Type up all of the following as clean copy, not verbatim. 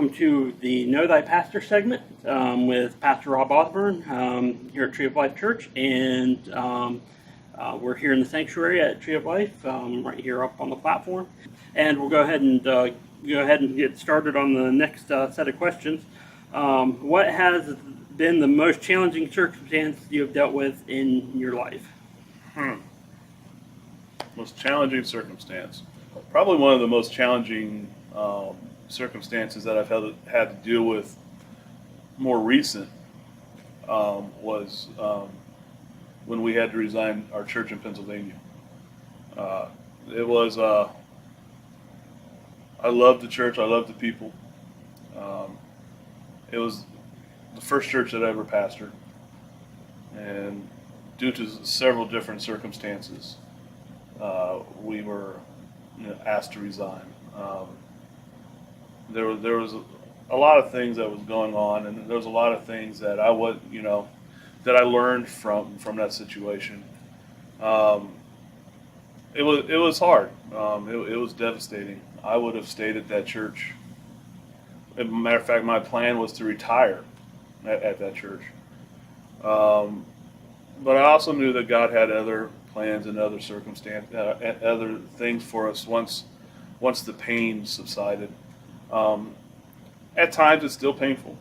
welcome to the Know Thy Pastor segment with Pastor Rob Osburn here at Tree of Life Church, and we're here in the sanctuary at Tree of Life, right here up on the platform. And we'll go ahead and get started on the next set of questions. What has been the most challenging circumstance you have dealt with in your life? Most challenging circumstance. Probably one of the most challenging circumstances that I've had to deal with more recent was when we had to resign our church in Pennsylvania. It was, I loved the church, I loved the people. It was the first church that I ever pastored, and due to several different circumstances, we were asked to resign. There was a lot of things that was going on, and there was a lot of things that I learned from that situation. It was hard. It was devastating. I would have stayed at that church. As a matter of fact, my plan was to retire at that church. But I also knew that God had other plans and other other things for us once the pain subsided. At times, it's still painful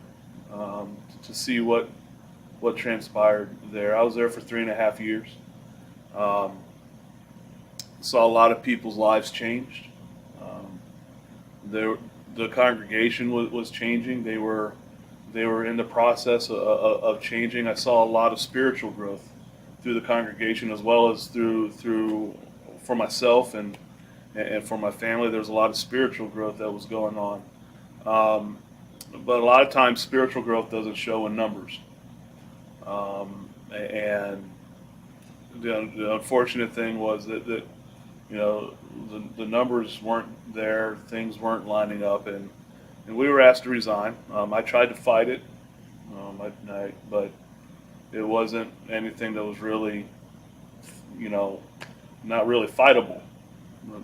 to see what transpired there. I was there for 3.5 years. Saw a lot of people's lives changed. The congregation was changing. They were in the process of changing. I saw a lot of spiritual growth through the congregation, as well as through for myself and for my family. There was a lot of spiritual growth that was going on. But a lot of times spiritual growth doesn't show in numbers. And the unfortunate thing was that the numbers weren't there, things weren't lining up, and we were asked to resign. I tried to fight it, but it wasn't anything that was really, not really fightable.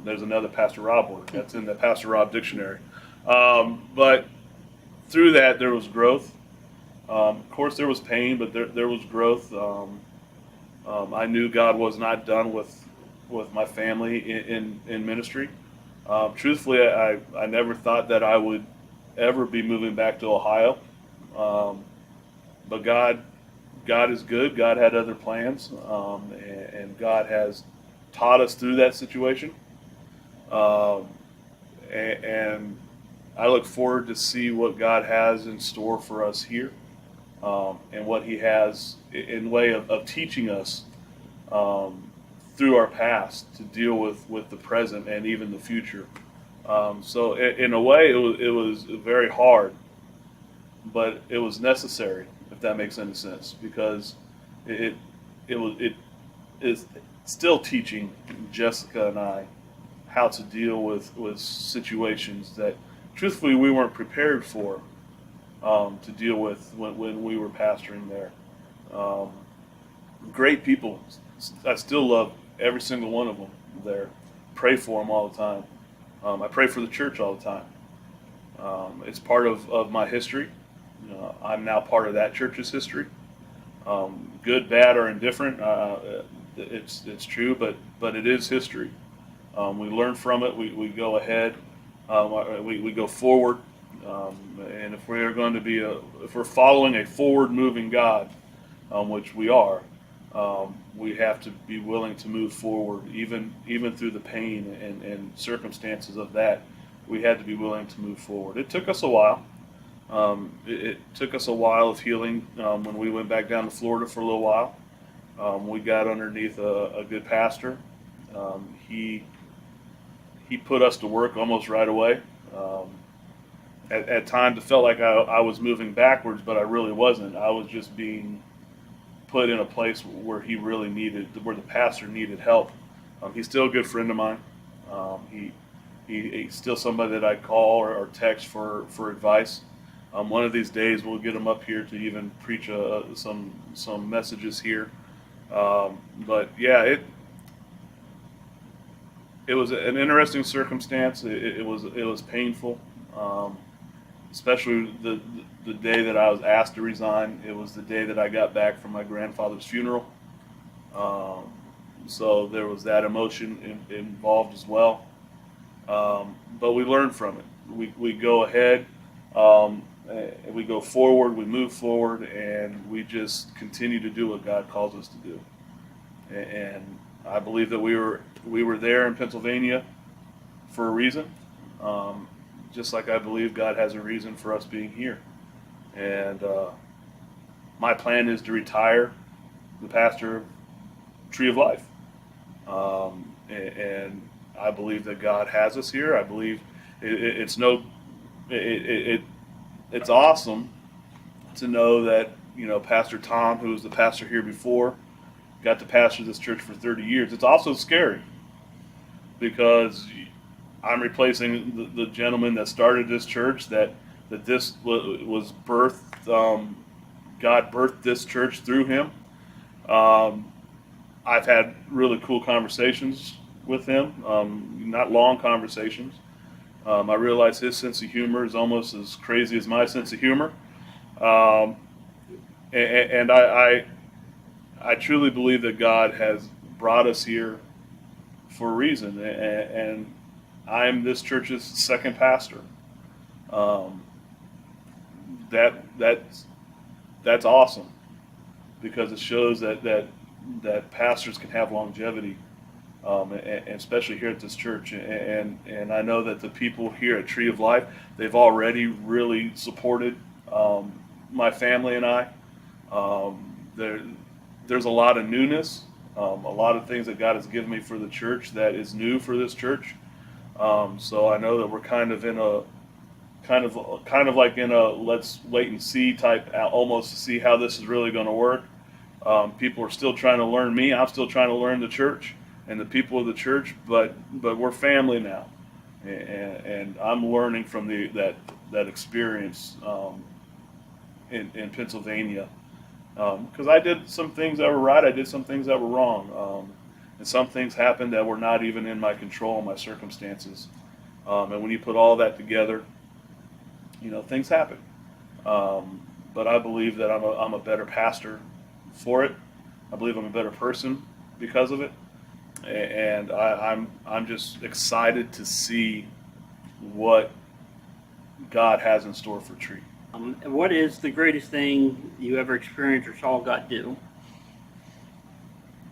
There's another Pastor Rob word that's in the Pastor Rob dictionary. But through that, there was growth. Of course, there was pain, but there was growth. I knew God was not done with my family in ministry. Truthfully, I never thought that I would ever be moving back to Ohio. But God is good. God had other plans, and God has taught us through that situation. And I look forward to see what God has in store for us here, and what He has in way of teaching us through our past to deal with the present and even the future. So in a way, it was very hard, but it was necessary, if that makes any sense, because it is still teaching Jessica and I how to deal with situations that, truthfully, we weren't prepared for to deal with when we were pastoring there. Great people. I still love every single one of them there. Pray for them all the time. I pray for the church all the time. It's part of my history. I'm now part of that church's history. Good, bad, or indifferent, it's true, but it is history. We learn from it. We go ahead. We go forward. And if we are going to be if we're following a forward-moving God, which we are, we have to be willing to move forward, even through the pain and circumstances of that. We had to be willing to move forward. It took us a while. It took us a while of healing. When we went back down to Florida for a little while, we got underneath a good pastor. He put us to work almost right away. At times it felt like I was moving backwards, but I really wasn't. I was just being put in a place where where the pastor needed help. He's still a good friend of mine. He's still somebody that I call or text for advice. One of these days we'll get him up here to even preach some messages here. But yeah, it was an interesting circumstance. It was painful. especially the day that I was asked to resign. It was the day that I got back from my grandfather's funeral. So there was that emotion involved as well. But we learn from it. We go ahead, we go forward, we move forward, and we just continue to do what God calls us to do. And I believe that we were there in Pennsylvania for a reason, just like I believe God has a reason for us being here. And my plan is to retire the pastor of Tree of Life. And I believe that God has us here. I believe it's awesome to know that, Pastor Tom, who was the pastor here before, got to pastor this church for 30 years. It's also scary because I'm replacing the gentleman that started this church, that this was birthed, God birthed this church through him. I've had really cool conversations with him, not long conversations. I realize his sense of humor is almost as crazy as my sense of humor. And I truly believe that God has brought us here for a reason. And I'm this church's second pastor. That's awesome, because it shows that pastors can have longevity, and especially here at this church. And I know that the people here at Tree of Life, they've already really supported my family and I. There's a lot of newness, a lot of things that God has given me for the church that is new for this church. So I know that we're kind of like in a let's wait and see type, almost to see how this is really going to work. People are still trying to learn me. I'm still trying to learn the church and the people of the church, but we're family now, and I'm learning from that experience in Pennsylvania, because I did some things that were right, I did some things that were wrong, and some things happened that were not even in my control, my circumstances, and when you put all that together, things happen. But I believe that I'm a better pastor for it. I believe I'm a better person because of it, and I'm just excited to see what God has in store for Tree. What is the greatest thing you ever experienced or saw God do?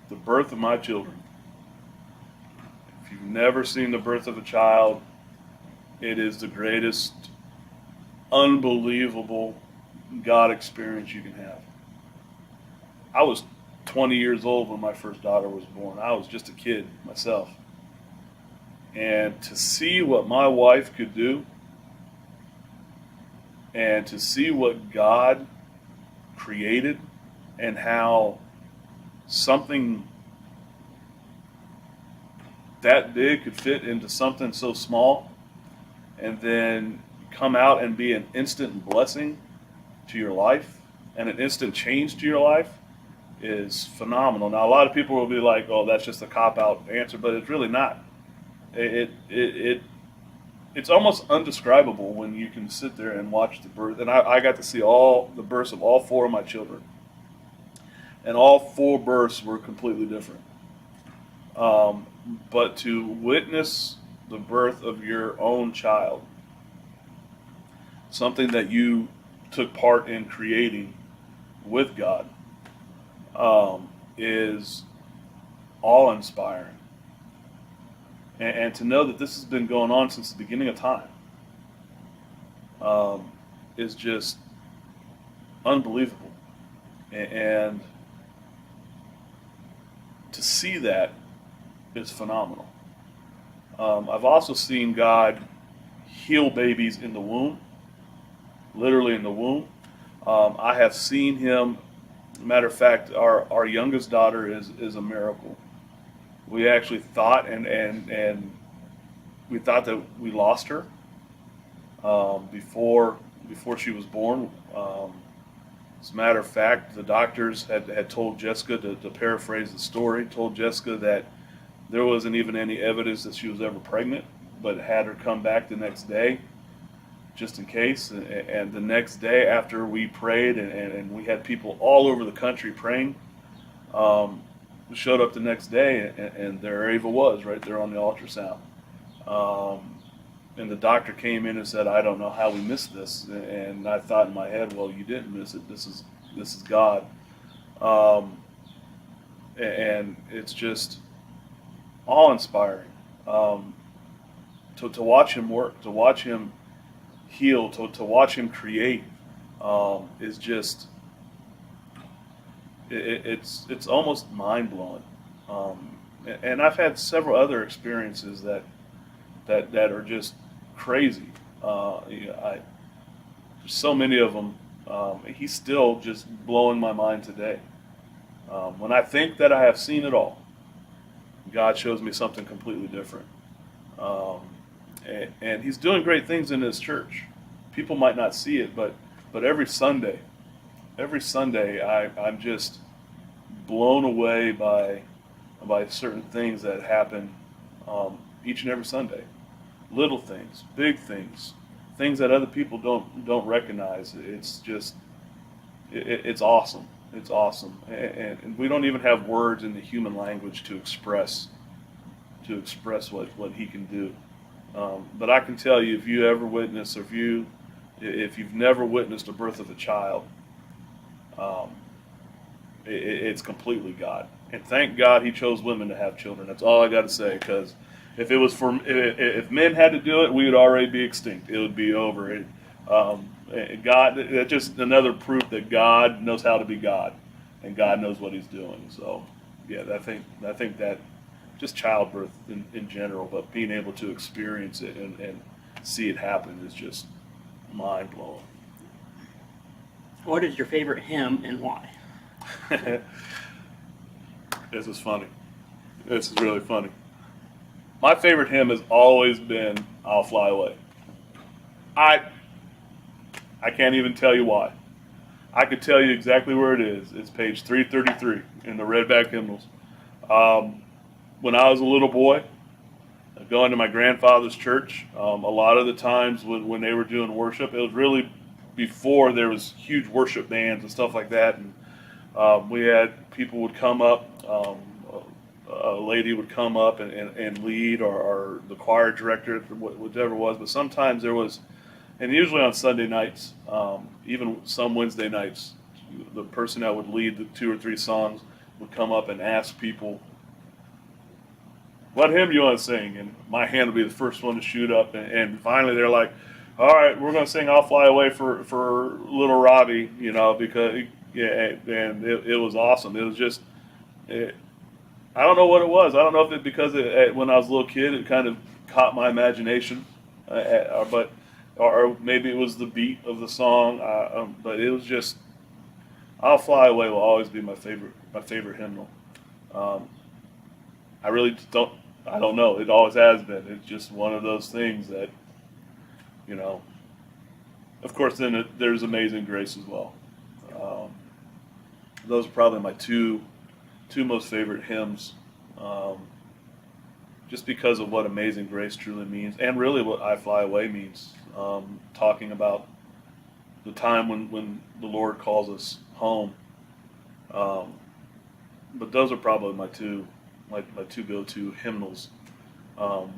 The birth of my children. If you've never seen the birth of a child, it is the greatest, unbelievable God experience you can have. I was 20 years old when my first daughter was born. I was just a kid myself. And to see what my wife could do, and to see what God created, and how something that big could fit into something so small, and then come out and be an instant blessing to your life and an instant change to your life, is phenomenal. Now, a lot of people will be like, "Oh, that's just a cop-out answer," but it's really not. It's almost undescribable when you can sit there and watch the birth. And I got to see all the births of all four of my children, and all four births were completely different. But to witness the birth of your own child, something that you took part in creating with God, is awe-inspiring. And to know that this has been going on since the beginning of time, is just unbelievable. And to see that is phenomenal. I've also seen God heal babies in the womb, literally in the womb. I have seen him. Matter of fact, our youngest daughter is a miracle. We actually thought, and we thought that we lost her before she was born. As a matter of fact, the doctors had told Jessica, to paraphrase the story, told Jessica that there wasn't even any evidence that she was ever pregnant, but had her come back the next day just in case. And the next day after we prayed, and we had people all over the country praying, we showed up the next day, and there Ava was right there on the ultrasound. And the doctor came in and said, "I don't know how we missed this." And I thought in my head, well, you didn't miss it. This is God. And it's just awe-inspiring to watch him work, to watch him heal, to watch him create, is just it's almost mind-blowing. And I've had several other experiences that are just crazy. There's so many of them. He's still just blowing my mind today. When I think that I have seen it all, God shows me something completely different. And he's doing great things in his church. People might not see it, but every Sunday I'm just blown away by certain things that happen each and every Sunday. Little things, big things, things that other people don't recognize. It's just it's awesome. It's awesome, and we don't even have words in the human language to express what he can do. But I can tell you, if you ever witness, or if you've never witnessed a birth of a child, it's completely God. And thank God he chose women to have children. That's all I got to say. Because if men had to do it, we would already be extinct. It would be over. God, that's just another proof that God knows how to be God, and God knows what he's doing. So, yeah, I think that just childbirth in general, but being able to experience it and see it happen is just mind blowing. What is your favorite hymn and why? This is funny. This is really funny. My favorite hymn has always been "I'll Fly Away." I can't even tell you why. I could tell you exactly where it is. It's page 333 in the Redback Hymnals. When I was a little boy, going to my grandfather's church, a lot of the times when they were doing worship, it was really before there was huge worship bands and stuff like that. And we had people would come up, a lady would come up and lead, or the choir director, whichever it was. But sometimes there was, and usually on Sunday nights, even some Wednesday nights, the person that would lead the 2 or 3 songs would come up and ask people, "What hymn do you want to sing?" And my hand would be the first one to shoot up. And finally they're like, "All right, we're going to sing 'I'll Fly Away' for little Robbie," because, yeah, and it was awesome. It was just, I don't know what it was. I don't know if because when I was a little kid, it kind of caught my imagination, or maybe it was the beat of the song. But it was just, "I'll Fly Away" will always be my favorite hymnal. I really I don't know. It always has been. It's just one of those things that, of course, then there's "Amazing Grace" as well. Those are probably my two most favorite hymns, just because of what "Amazing Grace" truly means, and really what "I Fly Away" means. Talking about the time when the Lord calls us home. But those are probably my two go-to hymnals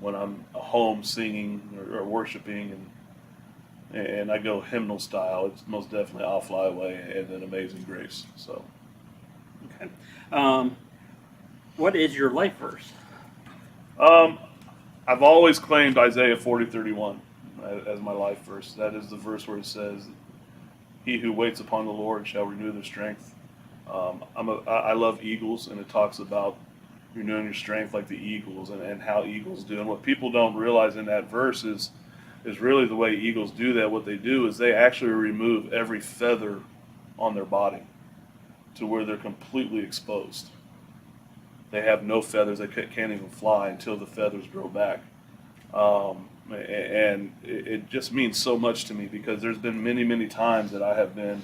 when I'm home singing or worshiping, and I go hymnal style. It's most definitely "I'll Fly Away" and then "Amazing Grace." So, Okay. What is your life verse? I've always claimed Isaiah 40:31 as my life verse. That is the verse where it says, "He who waits upon the Lord shall renew their strength." I love eagles, and it talks about renewing your strength like the eagles, and how eagles do. And what people don't realize in that verse is really the way eagles do that. What they do is they actually remove every feather on their body to where they're completely exposed. They have no feathers. They can't even fly until the feathers grow back. And it just means so much to me, because there's been many, many times that I have been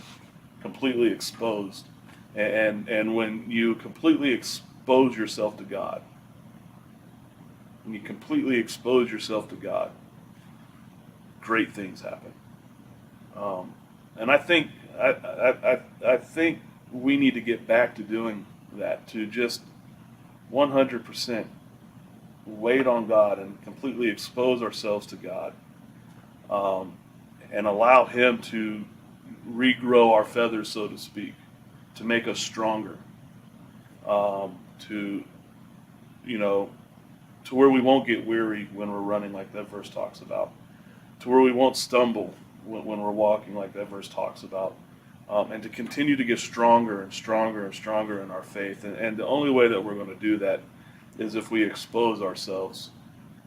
completely exposed. And when you completely expose yourself to God, great things happen. And I think we need to get back to doing that, to just 100% wait on God and completely expose ourselves to God, and allow Him to regrow our feathers, so to speak, to make us stronger, to, you know, to where we won't get weary when we're running, like that verse talks about, to where we won't stumble when we're walking, like that verse talks about, and to continue to get stronger and stronger and stronger in our faith. And the only way that we're going to do that is if we expose ourselves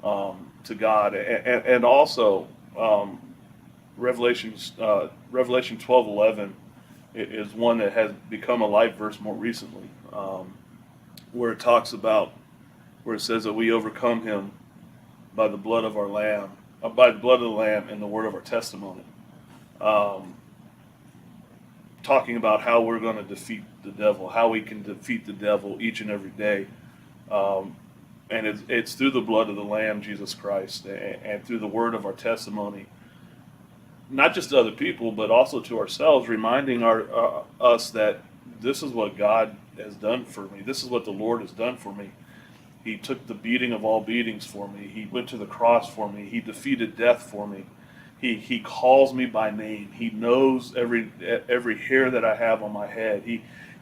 to God. And also, Revelation 12:11 is one that has become a life verse more recently, where it talks about, where it says that we overcome him by the blood of our Lamb, by the blood of the Lamb and the word of our testimony. Talking about how we're going to defeat the devil, how we can defeat the devil each and every day. And it's through the blood of the Lamb, Jesus Christ, and through the word of our testimony, not just to other people, but also to ourselves, reminding us that this is what God has done for me. This is what the Lord has done for me. He took the beating of all beatings for me. He went to the cross for me. He defeated death for me. He calls me by name. He knows every hair that I have on my head.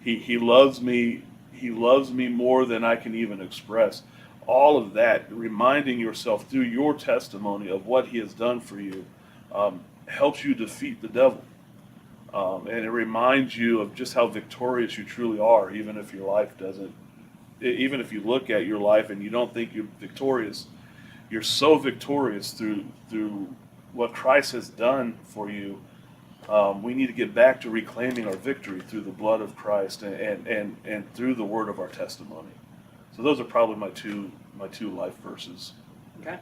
He loves me. He loves me more than I can even express. All of that, reminding yourself through your testimony of what He has done for you, helps you defeat the devil. And it reminds you of just how victorious you truly are, even if your life doesn't. Even if you look at your life and you don't think you're victorious, you're so victorious through what Christ has done for you. We need to get back to reclaiming our victory through the blood of Christ and through the word of our testimony. So those are probably my two life verses. Okay.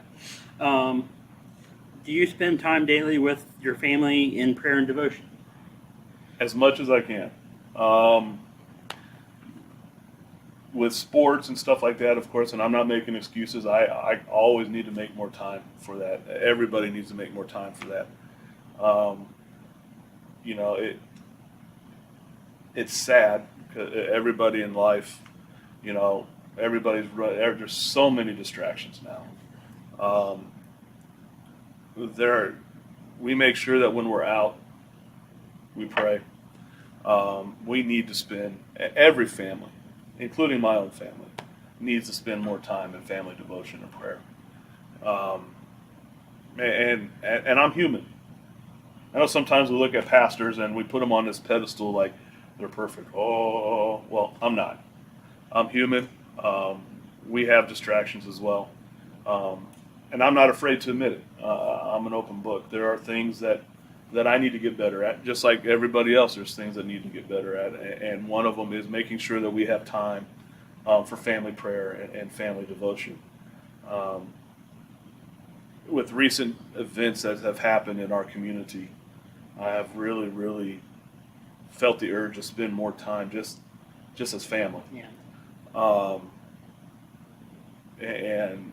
Do you spend time daily with your family in prayer and devotion? As much as I can. With sports and stuff like that, of course, and I'm not making excuses, I always need to make more time for that. Everybody needs to make more time for that. It's sad because everybody in life, there's so many distractions now. We make sure that when we're out, we pray. We need to spend, every family, including my own family, needs to spend more time in family devotion and prayer. And I'm human. I know sometimes we look at pastors and we put them on this pedestal like they're perfect. Oh, well, I'm not. I'm human. We have distractions as well. And I'm not afraid to admit it. I'm an open book. There are things that I need to get better at. Just like everybody else, there's things that need to get better at. And one of them is making sure that we have time for family prayer and family devotion. With recent events that have happened in our community, I have really, really felt the urge to spend more time just as family. Yeah. And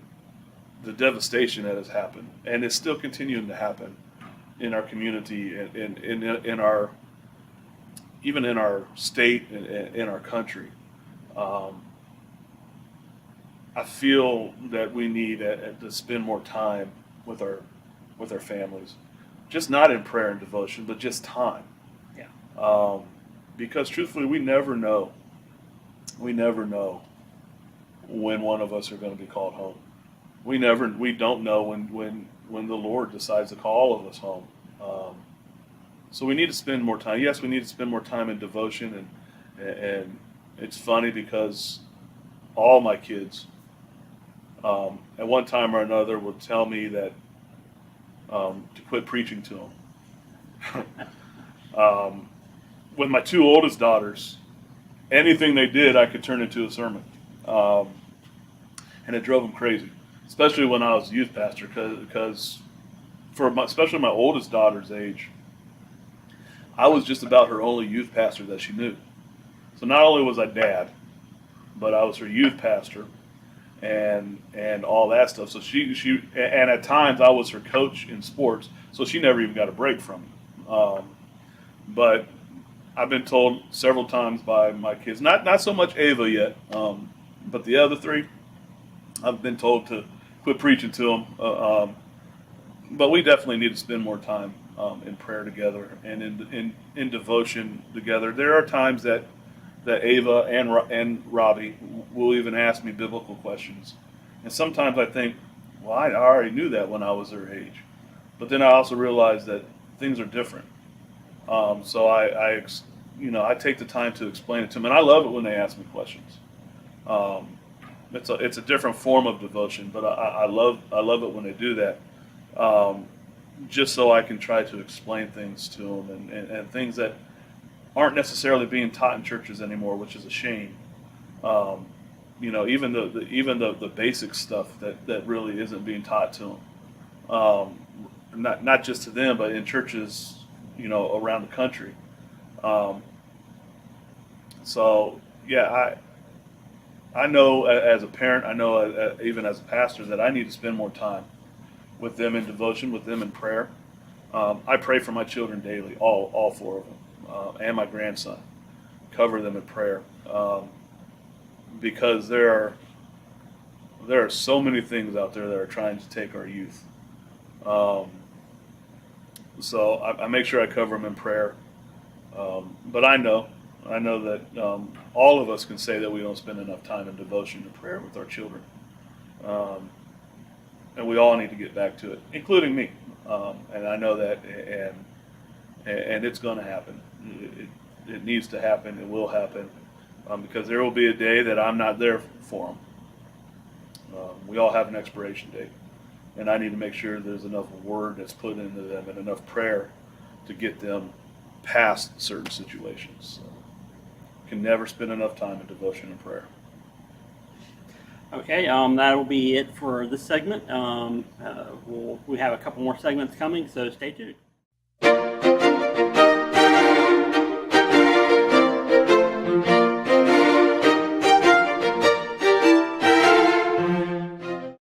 the devastation that has happened, and is still continuing to happen in our community, in our, even in our state and in our country. I feel that we need to spend more time with our families, just not in prayer and devotion, but just time. Yeah. Because truthfully, we never know when one of us are going to be called home. We don't know when the Lord decides to call all of us home. So we need to spend more time. Yes, we need to spend more time in devotion, and it's funny because all my kids, at one time or another, will tell me that to quit preaching to them. With my two oldest daughters, anything they did, I could turn into a sermon, and it drove them crazy. Especially when I was youth pastor, because especially my oldest daughter's age, I was just about her only youth pastor that she knew. So not only was I dad, but I was her youth pastor, and all that stuff. So she and at times I was her coach in sports. So she never even got a break from me. But I've been told several times by my kids, not so much Ava yet, but the other three, I've been told to quit preaching to them. But we definitely need to spend more time in prayer together and in devotion together. There are times that Ava and Robbie will even ask me biblical questions, and sometimes I think, well, I already knew that when I was their age, but then I also realize that things are different. So I take the time to explain it to them, and I love it when they ask me questions. Um, it's a different form of devotion, but I love it when they do that. Just so I can try to explain things to them and things that aren't necessarily being taught in churches anymore, which is a shame. Even the basic stuff that really isn't being taught to them. Not just to them, but in churches, around the country. So yeah, I know as a parent, I know even as a pastor that I need to spend more time with them in devotion, with them in prayer. I pray for my children daily, all four of them, and my grandson. Cover them in prayer because there are so many things out there that are trying to take our youth. So I make sure I cover them in prayer. But I know that all of us can say that we don't spend enough time in devotion and prayer with our children. And we all need to get back to it, including me. And I know that, and it's going to happen. It needs to happen. It will happen, because there will be a day that I'm not there for them. We all have an expiration date, and I need to make sure there's enough word that's put into them and enough prayer to get them past certain situations. So, can never spend enough time in devotion and prayer. Okay, that'll be it for this segment. We have a couple more segments coming, so stay tuned.